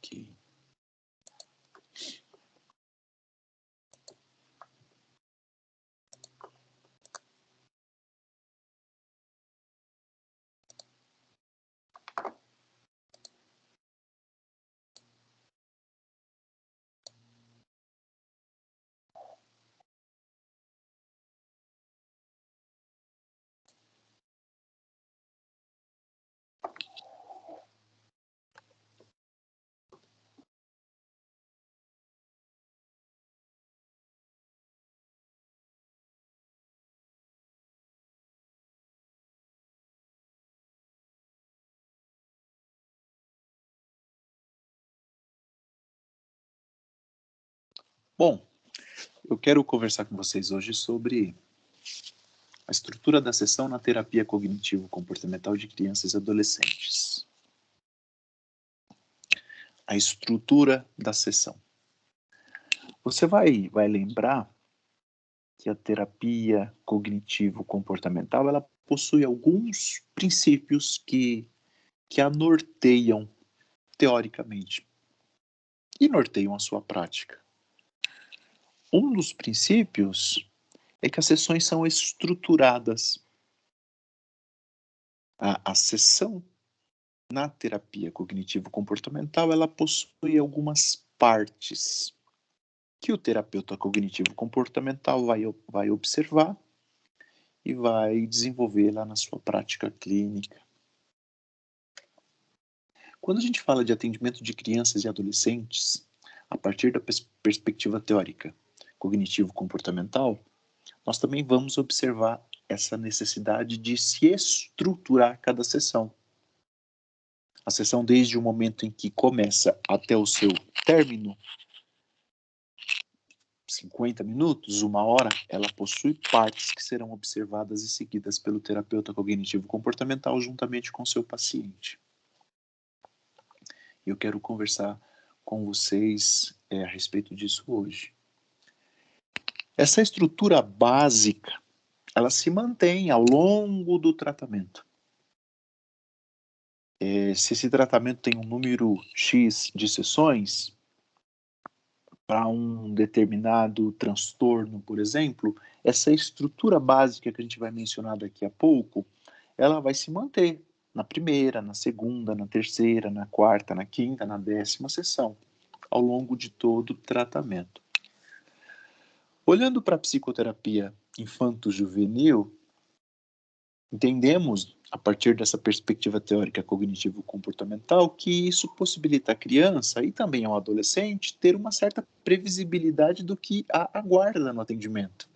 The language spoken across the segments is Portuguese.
Ok. Bom, eu quero conversar com vocês hoje sobre a estrutura da sessão na terapia cognitivo-comportamental de crianças e adolescentes. A estrutura da sessão. Você vai lembrar que a terapia cognitivo-comportamental ela possui alguns princípios que a norteiam teoricamente e norteiam a sua prática. Um dos princípios é que as sessões são estruturadas. A sessão na terapia cognitivo-comportamental, ela possui algumas partes que o terapeuta cognitivo-comportamental vai observar e vai desenvolver lá na sua prática clínica. Quando a gente fala de atendimento de crianças e adolescentes, a partir da perspectiva teórica cognitivo-comportamental, nós também vamos observar essa necessidade de se estruturar cada sessão. A sessão, desde o momento em que começa até o seu término, 50 minutos, 1 hora, ela possui partes que serão observadas e seguidas pelo terapeuta cognitivo-comportamental juntamente com seu paciente. Eu quero conversar com vocês a respeito disso hoje. Essa estrutura básica, ela se mantém ao longo do tratamento. Se esse tratamento tem um número X de sessões, para um determinado transtorno, por exemplo, essa estrutura básica que a gente vai mencionar daqui a pouco, ela vai se manter na primeira, na segunda, na terceira, na quarta, na quinta, na 10ª sessão, ao longo de todo o tratamento. Olhando para a psicoterapia infanto-juvenil, entendemos, a partir dessa perspectiva teórica cognitivo-comportamental, que isso possibilita à criança e também ao adolescente ter uma certa previsibilidade do que a aguarda no atendimento.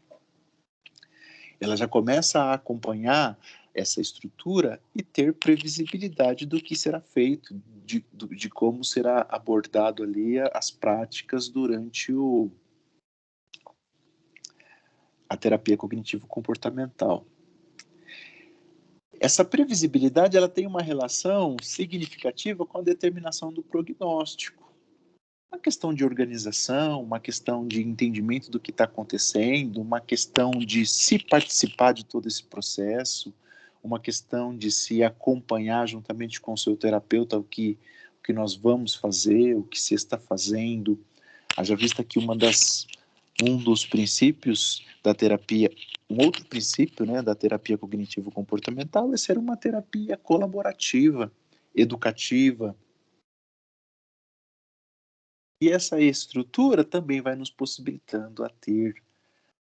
Ela já começa a acompanhar essa estrutura e ter previsibilidade do que será feito, de como será abordado ali as práticas durante a terapia cognitivo-comportamental. Essa previsibilidade ela tem uma relação significativa com a determinação do prognóstico. Uma questão de organização, uma questão de entendimento do que está acontecendo, uma questão de se participar de todo esse processo, uma questão de se acompanhar juntamente com o seu terapeuta o que nós vamos fazer, o que se está fazendo. Haja vista que um dos princípios da terapia, um outro princípio, né, da terapia cognitivo-comportamental é ser uma terapia colaborativa, educativa. E essa estrutura também vai nos possibilitando a ter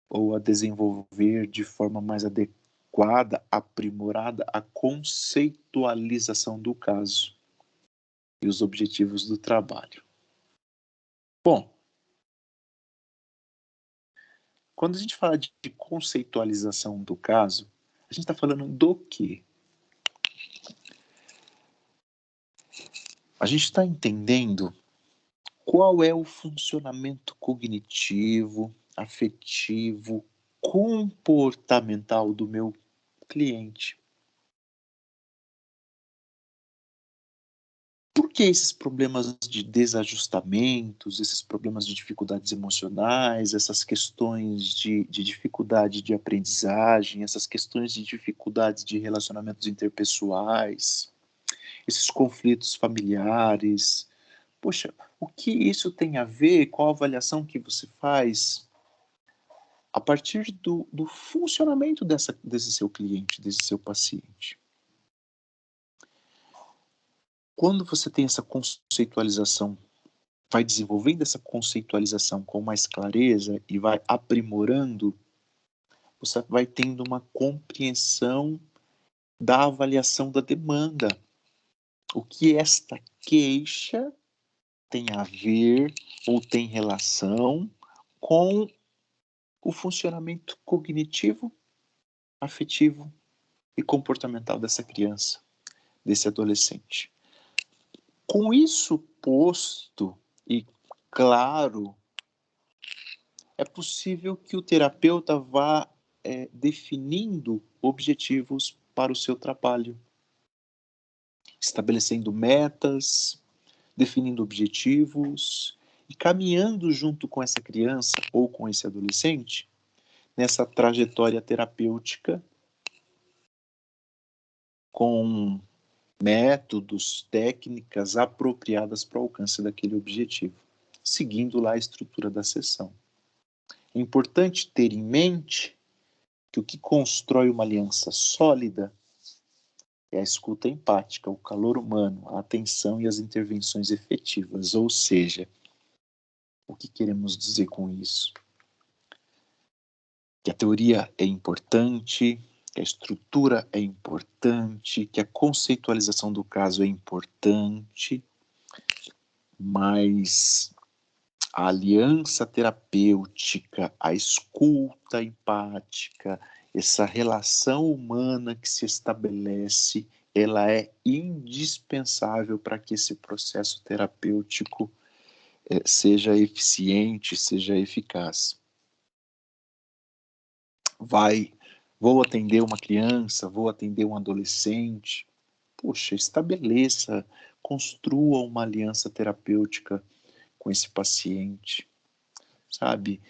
ou a desenvolver de forma mais adequada, aprimorada, a conceitualização do caso e os objetivos do trabalho. Bom, quando a gente fala de conceitualização do caso, a gente está falando do quê? A gente está entendendo qual é o funcionamento cognitivo, afetivo, comportamental do meu cliente. Por que esses problemas de desajustamentos, esses problemas de dificuldades emocionais, essas questões de dificuldade de aprendizagem, essas questões de dificuldades de relacionamentos interpessoais, esses conflitos familiares, Poxa, o que isso tem a ver? Qual a avaliação que você faz a partir do funcionamento desse seu cliente, desse seu paciente? Quando você tem essa conceitualização, vai desenvolvendo essa conceitualização com mais clareza e vai aprimorando, você vai tendo uma compreensão da avaliação da demanda. O que esta queixa tem a ver ou tem relação com o funcionamento cognitivo, afetivo e comportamental dessa criança, desse adolescente. Com isso posto e claro, é possível que o terapeuta vá definindo objetivos para o seu trabalho, estabelecendo metas, definindo objetivos e caminhando junto com essa criança ou com esse adolescente nessa trajetória terapêutica com métodos, técnicas apropriadas para o alcance daquele objetivo, seguindo lá a estrutura da sessão. É importante ter em mente que o que constrói uma aliança sólida é a escuta empática, o calor humano, a atenção e as intervenções efetivas. Ou seja, o que queremos dizer com isso? Que a teoria é importante, que a estrutura é importante, que a conceitualização do caso é importante, mas a aliança terapêutica, a escuta empática, essa relação humana que se estabelece, ela é indispensável para que esse processo terapêutico seja eficiente, seja eficaz. Vou atender uma criança, vou atender um adolescente. Poxa, estabeleça, construa uma aliança terapêutica com esse paciente, sabe?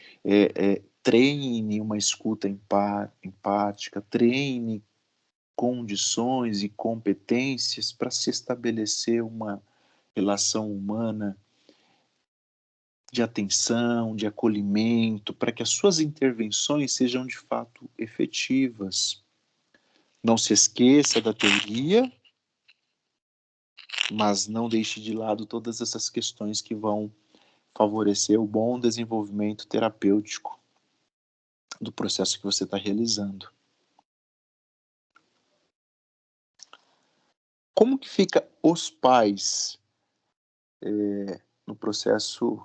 Treine uma escuta empática, treine condições e competências para se estabelecer uma relação humana de atenção, de acolhimento, para que as suas intervenções sejam de fato efetivas. Não se esqueça da teoria, mas não deixe de lado todas essas questões que vão favorecer o bom desenvolvimento terapêutico do processo que você está realizando. Como que fica os pais no processo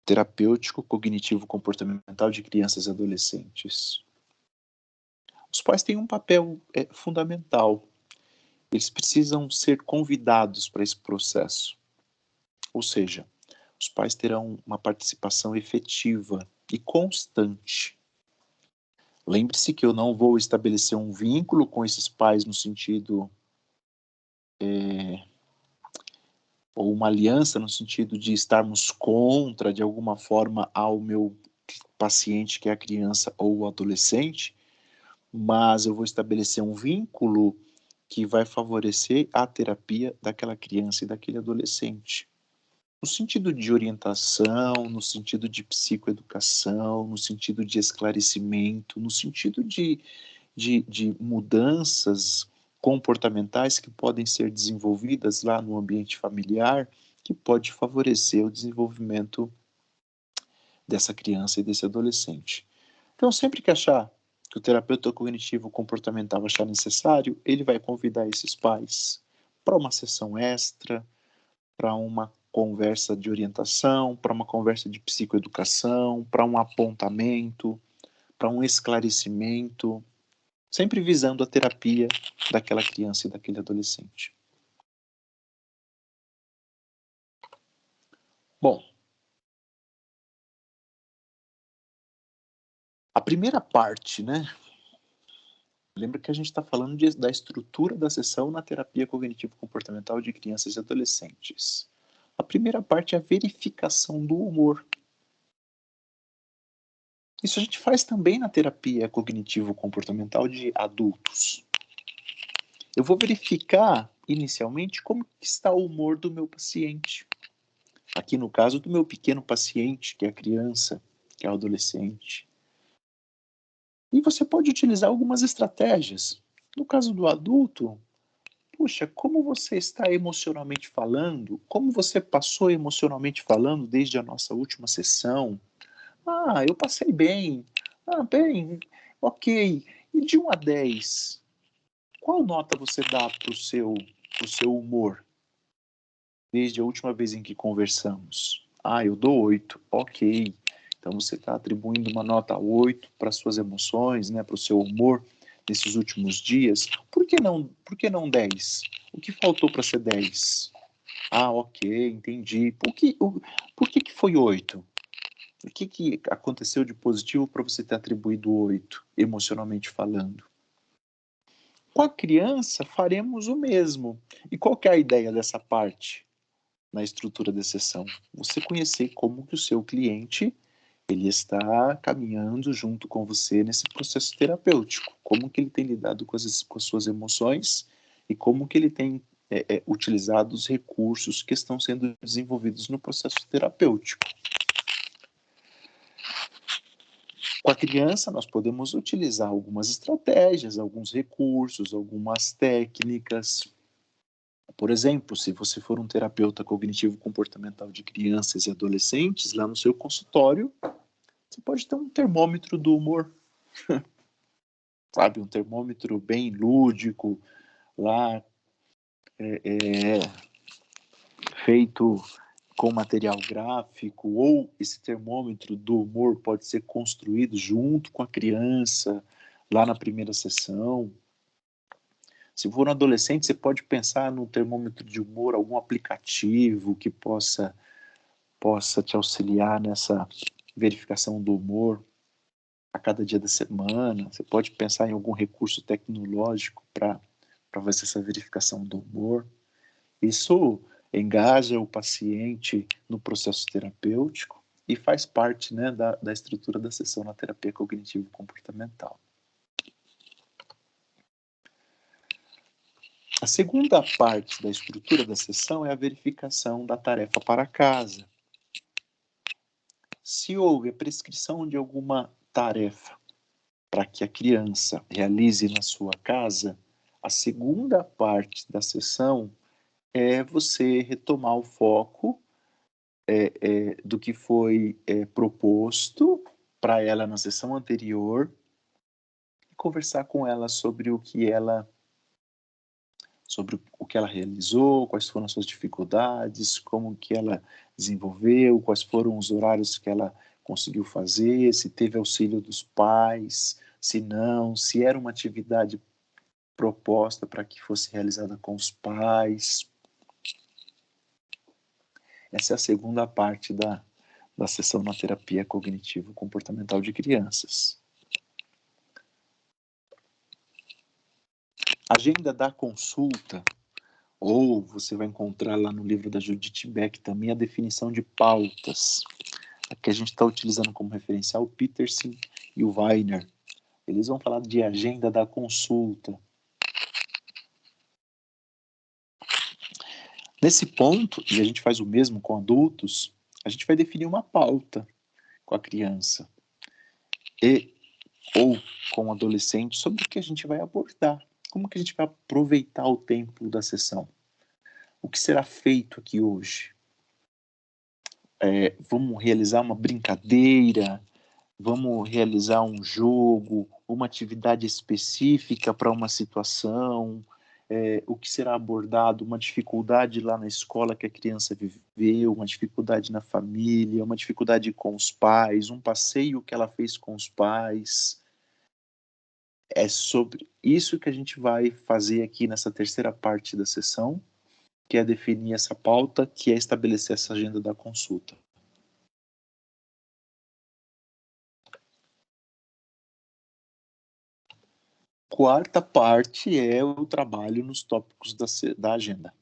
terapêutico cognitivo comportamental de crianças e adolescentes? Os pais têm um papel fundamental. Eles precisam ser convidados para esse processo. Ou seja, os pais terão uma participação efetiva e constante. Lembre-se que eu não vou estabelecer um vínculo com esses pais no sentido ou uma aliança no sentido de estarmos contra, de alguma forma, ao meu paciente, que é a criança ou o adolescente, mas eu vou estabelecer um vínculo que vai favorecer a terapia daquela criança e daquele adolescente. No sentido de orientação, no sentido de psicoeducação, no sentido de esclarecimento, no sentido de mudanças comportamentais que podem ser desenvolvidas lá no ambiente familiar, que pode favorecer o desenvolvimento dessa criança e desse adolescente. Então, sempre que achar que o terapeuta cognitivo comportamental achar necessário, ele vai convidar esses pais para uma sessão extra, para uma conversa de orientação, para uma conversa de psicoeducação, para um apontamento, para um esclarecimento, sempre visando a terapia daquela criança e daquele adolescente. Bom, a primeira parte, né? Lembra que a gente está falando da estrutura da sessão na terapia cognitivo-comportamental de crianças e adolescentes. A primeira parte é a verificação do humor. Isso a gente faz também na terapia cognitivo-comportamental de adultos. Eu vou verificar, inicialmente, como que está o humor do meu paciente. Aqui no caso do meu pequeno paciente, que é a criança, que é o adolescente. E você pode utilizar algumas estratégias. No caso do adulto, puxa, como você está emocionalmente falando? Como você passou emocionalmente falando desde a nossa última sessão? Ah, eu passei bem. Ah, bem, ok. E de 1 a 10, qual nota você dá pro seu humor desde a última vez em que conversamos? Ah, eu dou 8. Ok. Então você está atribuindo uma nota 8 para suas emoções, né, para o seu humor nesses últimos dias. Por que não 10? O que faltou para ser 10? Ah, ok, entendi. Por que foi 8? O que aconteceu de positivo para você ter atribuído 8, emocionalmente falando? Com a criança, faremos o mesmo. E qual que é a ideia dessa parte na estrutura da sessão? Você conhecer como que o seu cliente ele está caminhando junto com você nesse processo terapêutico. Como que ele tem lidado com as suas emoções e como que ele tem utilizado os recursos que estão sendo desenvolvidos no processo terapêutico. Com a criança, nós podemos utilizar algumas estratégias, alguns recursos, algumas técnicas. Por exemplo, se você for um terapeuta cognitivo-comportamental de crianças e adolescentes, lá no seu consultório, você pode ter um termômetro do humor, sabe? Um termômetro bem lúdico, lá feito com material gráfico, ou esse termômetro do humor pode ser construído junto com a criança, lá na primeira sessão. Se for um adolescente, você pode pensar no termômetro de humor, algum aplicativo que possa te auxiliar nessa verificação do humor a cada dia da semana. Você pode pensar em algum recurso tecnológico para fazer essa verificação do humor. Isso engaja o paciente no processo terapêutico e faz parte, né, da estrutura da sessão na terapia cognitivo-comportamental. A segunda parte da estrutura da sessão é a verificação da tarefa para casa. Se houve a prescrição de alguma tarefa para que a criança realize na sua casa, a segunda parte da sessão é você retomar o foco do que foi proposto para ela na sessão anterior e conversar com ela sobre o que ela realizou, quais foram as suas dificuldades, como que ela desenvolveu, quais foram os horários que ela conseguiu fazer, se teve auxílio dos pais, se não, se era uma atividade proposta para que fosse realizada com os pais. Essa é a segunda parte da sessão na terapia cognitivo-comportamental de crianças. Agenda da consulta, ou você vai encontrar lá no livro da Judith Beck também a definição de pautas. Aqui a gente está utilizando como referencial o Peterson e o Weiner. Eles vão falar de agenda da consulta. Nesse ponto, e a gente faz o mesmo com adultos, a gente vai definir uma pauta com a criança ou com o adolescente sobre o que a gente vai abordar. Como que a gente vai aproveitar o tempo da sessão? O que será feito aqui hoje? Vamos realizar uma brincadeira? Vamos realizar um jogo? Uma atividade específica para uma situação? O que será abordado? Uma dificuldade lá na escola que a criança viveu, uma dificuldade na família, uma dificuldade com os pais, um passeio que ela fez com os pais. É sobre isso que a gente vai fazer aqui nessa terceira parte da sessão, que é definir essa pauta, que é estabelecer essa agenda da consulta. Quarta parte é o trabalho nos tópicos da agenda.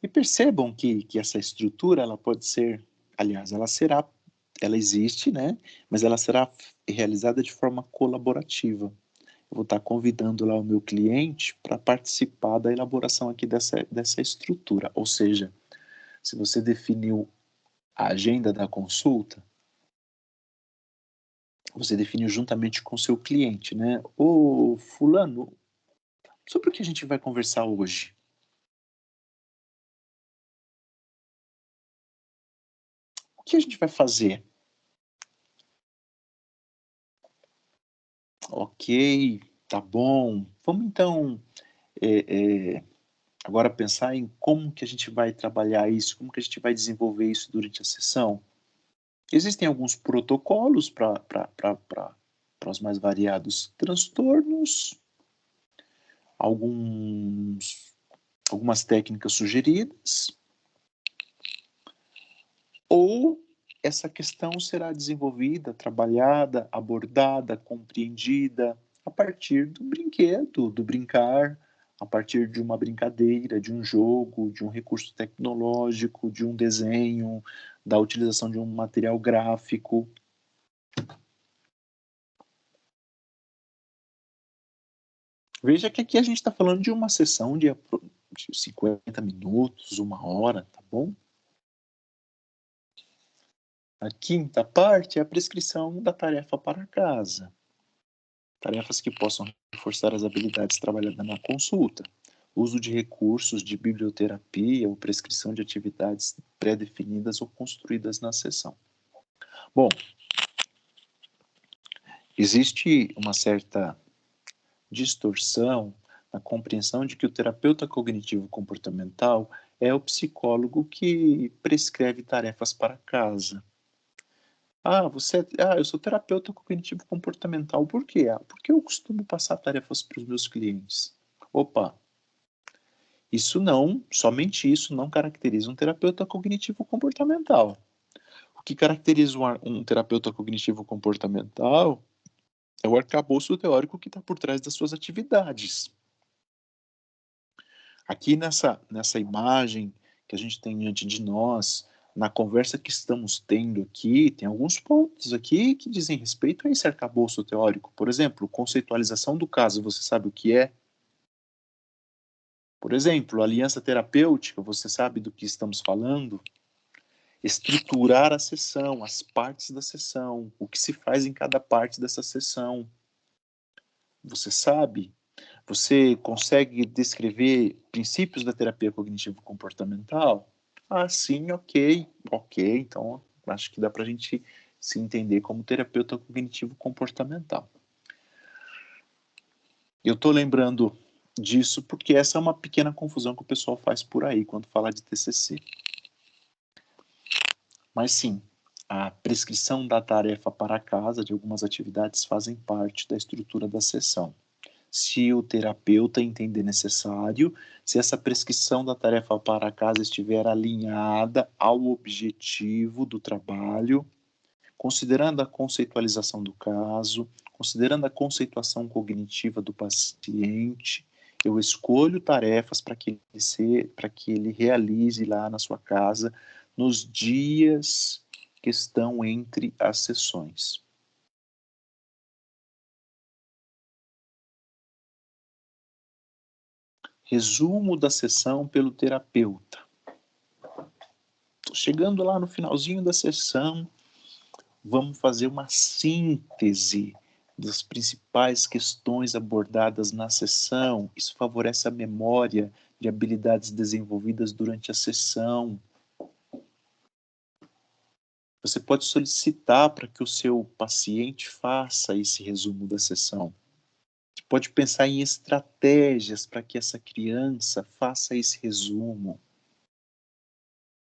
E percebam que essa estrutura, ela pode ser, aliás, ela existe, né? Mas ela será realizada de forma colaborativa. eu vou estar convidando lá o meu cliente para participar da elaboração aqui dessa estrutura. Ou seja, se você definiu a agenda da consulta, você definiu juntamente com o seu cliente, né? Ô, fulano, sobre o que a gente vai conversar hoje? O que a gente vai fazer? Ok, tá bom. Vamos então agora pensar em como que a gente vai trabalhar isso, como que a gente vai desenvolver isso durante a sessão. Existem alguns protocolos para os mais variados transtornos, alguns, algumas técnicas sugeridas, ou essa questão será desenvolvida, trabalhada, abordada, compreendida a partir do brinquedo, do brincar, a partir de uma brincadeira, de um jogo, de um recurso tecnológico, de um desenho, da utilização de um material gráfico. Veja que aqui a gente está falando de uma sessão de 50 minutos, 1 hora, tá bom? A quinta parte é a prescrição da tarefa para casa. Tarefas que possam reforçar as habilidades trabalhadas na consulta. Uso de recursos de biblioterapia ou prescrição de atividades pré-definidas ou construídas na sessão. Bom, existe uma certa distorção na compreensão de que o terapeuta cognitivo comportamental é o psicólogo que prescreve tarefas para casa. Eu sou terapeuta cognitivo comportamental. Por quê? Porque eu costumo passar tarefas para os meus clientes. Opa, somente isso não caracteriza um terapeuta cognitivo comportamental. O que caracteriza um terapeuta cognitivo comportamental é o arcabouço teórico que está por trás das suas atividades. Aqui nessa imagem que a gente tem diante de nós, na conversa que estamos tendo aqui, tem alguns pontos aqui que dizem respeito a esse arcabouço teórico. Por exemplo, conceitualização do caso, você sabe o que é? Por exemplo, aliança terapêutica, você sabe do que estamos falando? Estruturar a sessão, as partes da sessão, o que se faz em cada parte dessa sessão. Você sabe? Você consegue descrever princípios da terapia cognitivo-comportamental? Ah, sim, ok, ok. Então, acho que dá para a gente se entender como terapeuta cognitivo-comportamental. Eu estou lembrando disso porque essa é uma pequena confusão que o pessoal faz por aí quando fala de TCC. Mas sim, a prescrição da tarefa para casa de algumas atividades fazem parte da estrutura da sessão. Se o terapeuta entender necessário, se essa prescrição da tarefa para casa estiver alinhada ao objetivo do trabalho, considerando a conceitualização do caso, considerando a conceituação cognitiva do paciente, eu escolho tarefas para que ele realize lá na sua casa nos dias que estão entre as sessões. Resumo da sessão pelo terapeuta. Chegando lá no finalzinho da sessão, vamos fazer uma síntese das principais questões abordadas na sessão. Isso favorece a memória de habilidades desenvolvidas durante a sessão. Você pode solicitar para que o seu paciente faça esse resumo da sessão. Você pode pensar em estratégias para que essa criança faça esse resumo.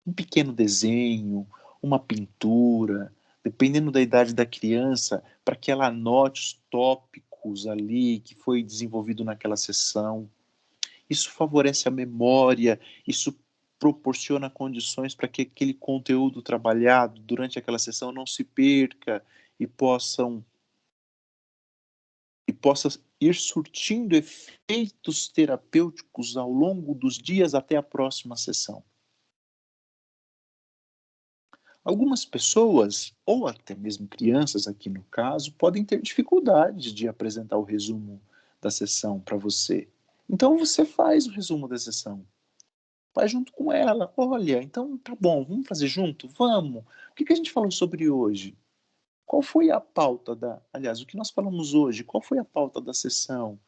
Um pequeno desenho, uma pintura, dependendo da idade da criança, para que ela anote os tópicos ali que foi desenvolvido naquela sessão. Isso favorece a memória, isso proporciona condições para que aquele conteúdo trabalhado durante aquela sessão não se perca e possa ir surtindo efeitos terapêuticos ao longo dos dias até a próxima sessão. Algumas pessoas, ou até mesmo crianças aqui no caso, podem ter dificuldade de apresentar o resumo da sessão para você. Então você faz o resumo da sessão. Faz junto com ela. Olha, então tá bom, vamos fazer junto? Vamos. O que a gente falou sobre hoje? Qual foi a pauta aliás, o que nós falamos hoje? Qual foi a pauta da sessão?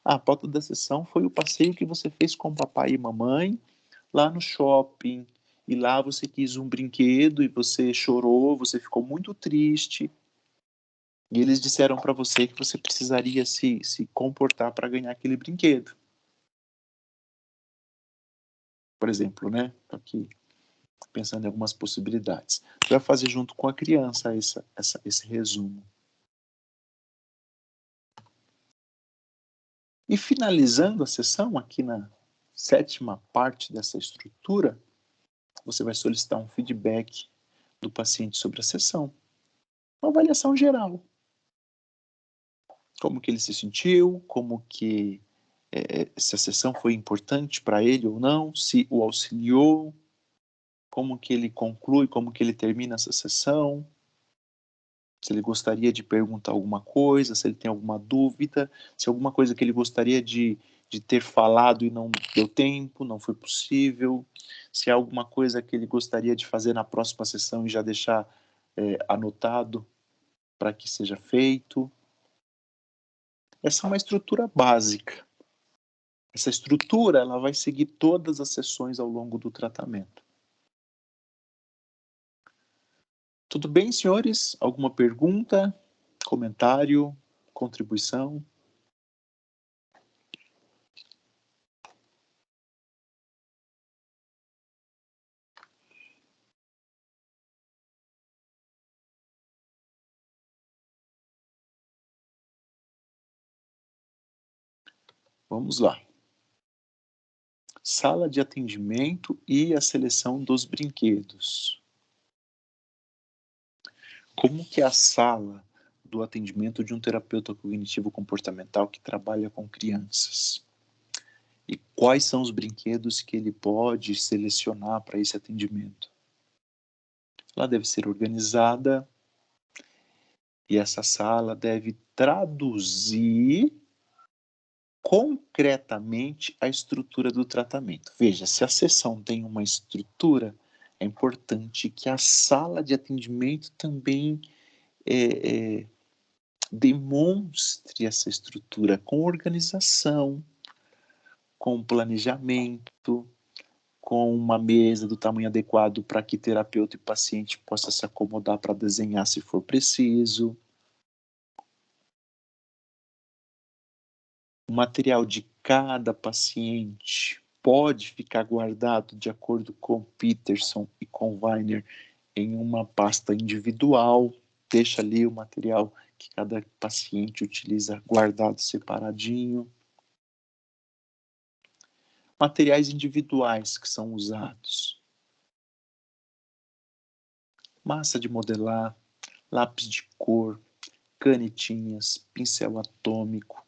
A pauta da sessão foi o passeio que você fez com o papai e mamãe lá no shopping. E lá você quis um brinquedo e você chorou, você ficou muito triste. E eles disseram para você que você precisaria se comportar para ganhar aquele brinquedo. Por exemplo, né? Tô aqui pensando em algumas possibilidades. Você vai fazer junto com a criança esse resumo. E finalizando a sessão, aqui na 7ª parte dessa estrutura, você vai solicitar um feedback do paciente sobre a sessão. Uma avaliação geral. Como que ele se sentiu, como que se a sessão foi importante para ele ou não, se o auxiliou, como que ele conclui, como que ele termina essa sessão, se ele gostaria de perguntar alguma coisa, se ele tem alguma dúvida, se alguma coisa que ele gostaria de ter falado e não deu tempo, não foi possível, se há alguma coisa que ele gostaria de fazer na próxima sessão e já deixar anotado para que seja feito. Essa é uma estrutura básica. Essa estrutura ela vai seguir todas as sessões ao longo do tratamento. Tudo bem, senhores? Alguma pergunta, comentário, contribuição? Vamos lá. Sala de atendimento e a seleção dos brinquedos. Como que é a sala do atendimento de um terapeuta cognitivo comportamental que trabalha com crianças? E quais são os brinquedos que ele pode selecionar para esse atendimento? Ela deve ser organizada e essa sala deve traduzir concretamente a estrutura do tratamento. Veja, se a sessão tem uma estrutura, é importante que a sala de atendimento também demonstre essa estrutura com organização, com planejamento, com uma mesa do tamanho adequado para que terapeuta e paciente possa se acomodar para desenhar se for preciso. O material de cada paciente pode ficar guardado de acordo com Peterson e com Weiner em uma pasta individual. Deixa ali o material que cada paciente utiliza guardado separadinho. Materiais individuais que são usados. Massa de modelar, lápis de cor, canetinhas, pincel atômico,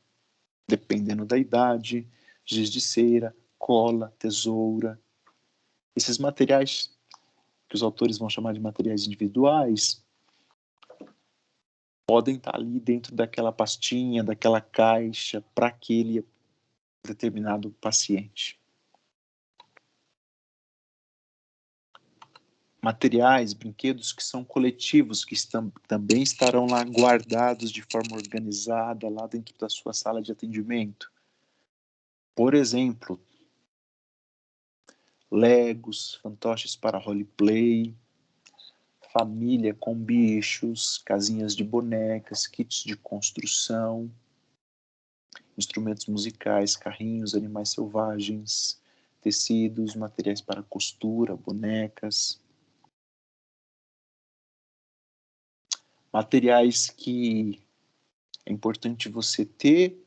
dependendo da idade, giz de cera, cola, tesoura. Esses materiais, que os autores vão chamar de materiais individuais, podem estar ali dentro daquela pastinha, daquela caixa, para aquele determinado paciente. Materiais, brinquedos que são coletivos, que também estarão lá guardados de forma organizada, lá dentro da sua sala de atendimento. Por exemplo, Legos, fantoches para roleplay, família com bichos, casinhas de bonecas, kits de construção, instrumentos musicais, carrinhos, animais selvagens, tecidos, materiais para costura, bonecas. Materiais que é importante você ter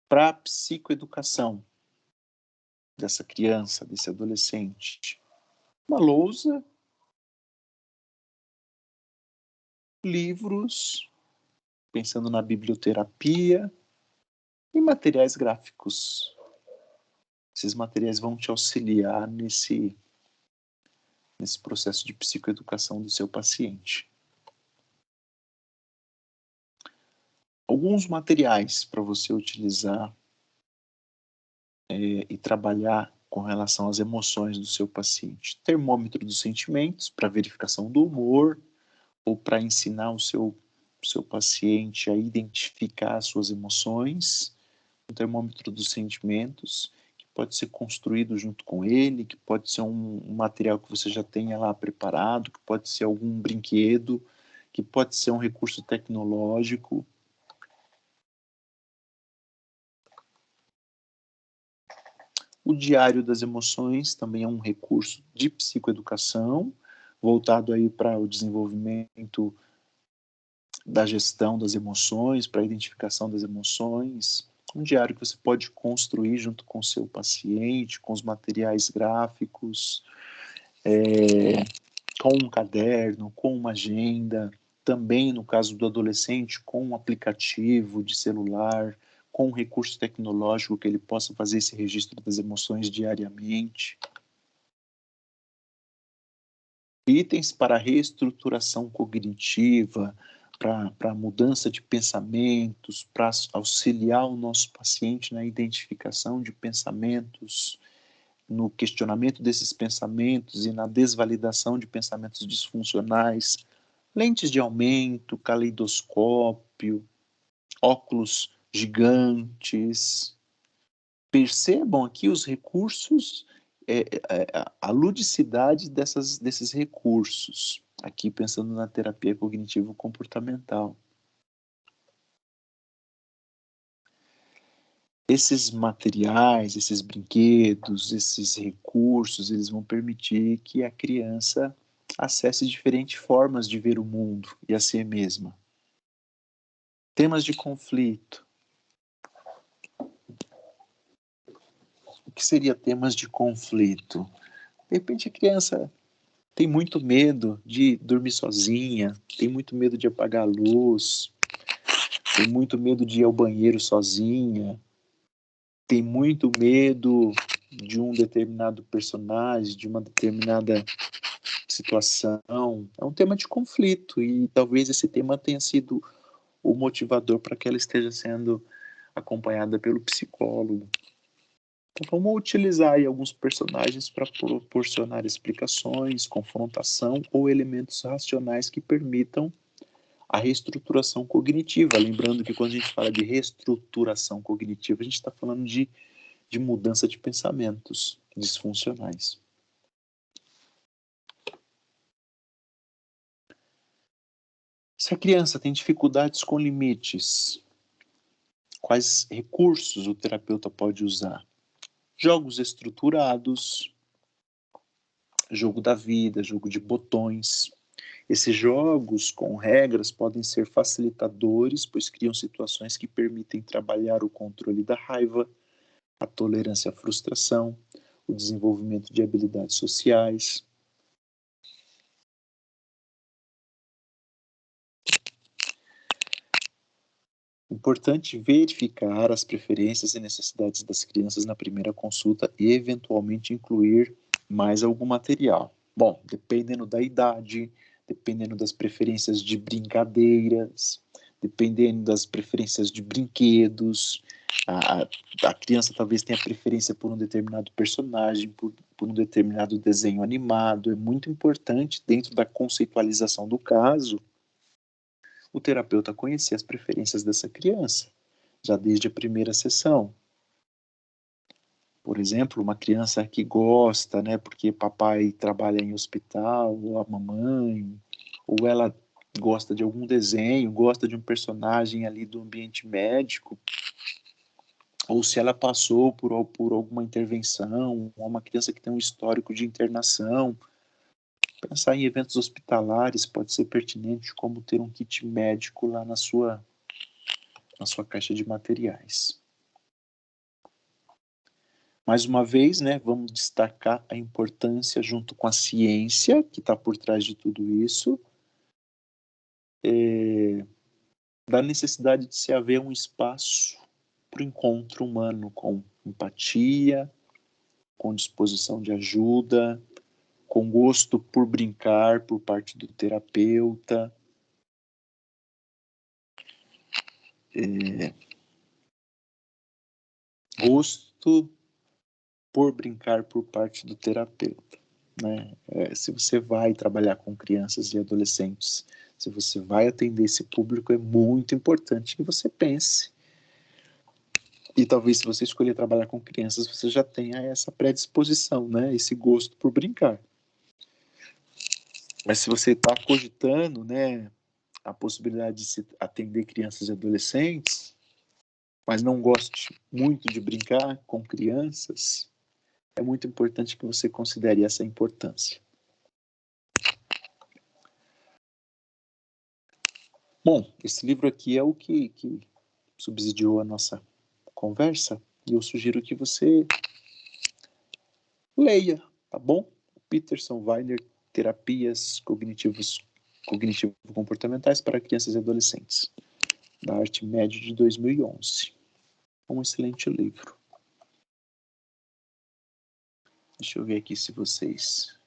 para a psicoeducação dessa criança, desse adolescente. Uma lousa, livros, pensando na biblioterapia e materiais gráficos. Esses materiais vão te auxiliar nesse processo de psicoeducação do seu paciente. Alguns materiais para você utilizar e trabalhar com relação às emoções do seu paciente. Termômetro dos sentimentos, para verificação do humor, ou para ensinar o seu paciente a identificar as suas emoções. Um termômetro dos sentimentos, que pode ser construído junto com ele, que pode ser um material que você já tenha lá preparado, que pode ser algum brinquedo, que pode ser um recurso tecnológico. O diário das emoções também é um recurso de psicoeducação, voltado aí para o desenvolvimento da gestão das emoções, para a identificação das emoções. Um diário que você pode construir junto com o seu paciente, com os materiais gráficos, com um caderno, com uma agenda, também no caso do adolescente, com um aplicativo de celular, com um recurso tecnológico que ele possa fazer esse registro das emoções diariamente. Itens para reestruturação cognitiva, para mudança de pensamentos, para auxiliar o nosso paciente na identificação de pensamentos, no questionamento desses pensamentos e na desvalidação de pensamentos disfuncionais, lentes de aumento, caleidoscópio, óculos gigantes. Percebam aqui os recursos, a ludicidade desses recursos, aqui pensando na terapia cognitivo-comportamental. Esses materiais, esses brinquedos, esses recursos, eles vão permitir que a criança acesse diferentes formas de ver o mundo e a si mesma. Temas de conflito. O que seria temas de conflito? De repente a criança tem muito medo de dormir sozinha, tem muito medo de apagar a luz, tem muito medo de ir ao banheiro sozinha, tem muito medo de um determinado personagem, de uma determinada situação. É um tema de conflito e talvez esse tema tenha sido o motivador para que ela esteja sendo acompanhada pelo psicólogo. Então vamos utilizar aí alguns personagens para proporcionar explicações, confrontação ou elementos racionais que permitam a reestruturação cognitiva. Lembrando que quando a gente fala de reestruturação cognitiva, a gente está falando de mudança de pensamentos disfuncionais. Se a criança tem dificuldades com limites, quais recursos o terapeuta pode usar? Jogos estruturados, jogo da vida, jogo de botões. Esses jogos com regras podem ser facilitadores, pois criam situações que permitem trabalhar o controle da raiva, a tolerância à frustração, o desenvolvimento de habilidades sociais. Importante verificar as preferências e necessidades das crianças na primeira consulta e, eventualmente, incluir mais algum material. Bom, dependendo da idade, dependendo das preferências de brincadeiras, dependendo das preferências de brinquedos, a criança talvez tenha preferência por um determinado personagem, por um determinado desenho animado. É muito importante, dentro da conceitualização do caso, o terapeuta conhecer as preferências dessa criança, já desde a primeira sessão. Por exemplo, uma criança que gosta, né, porque papai trabalha em hospital, ou a mamãe, ou ela gosta de algum desenho, gosta de um personagem ali do ambiente médico, ou se ela passou por alguma intervenção, ou uma criança que tem um histórico de internação. Pensar em eventos hospitalares pode ser pertinente, como ter um kit médico lá na sua caixa de materiais. Mais uma vez, né, vamos destacar a importância, junto com a ciência que está por trás de tudo isso, da necessidade de se haver um espaço para o encontro humano com empatia, com disposição de ajuda, com gosto por brincar por parte do terapeuta. gosto por brincar por parte do terapeuta, né? Se você vai trabalhar com crianças e adolescentes, se você vai atender esse público, é muito importante que você pense. E talvez se você escolher trabalhar com crianças, você já tenha essa predisposição, né? Esse gosto por brincar. Mas se você está cogitando, né, a possibilidade de se atender crianças e adolescentes, mas não goste muito de brincar com crianças, é muito importante que você considere essa importância. Bom, esse livro aqui é o que subsidiou a nossa conversa, e eu sugiro que você leia, tá bom? Peterson Weiner, Terapias Cognitivo-Comportamentais para Crianças e Adolescentes, da Arte Média de 2011. Um excelente livro. Deixa eu ver aqui se vocês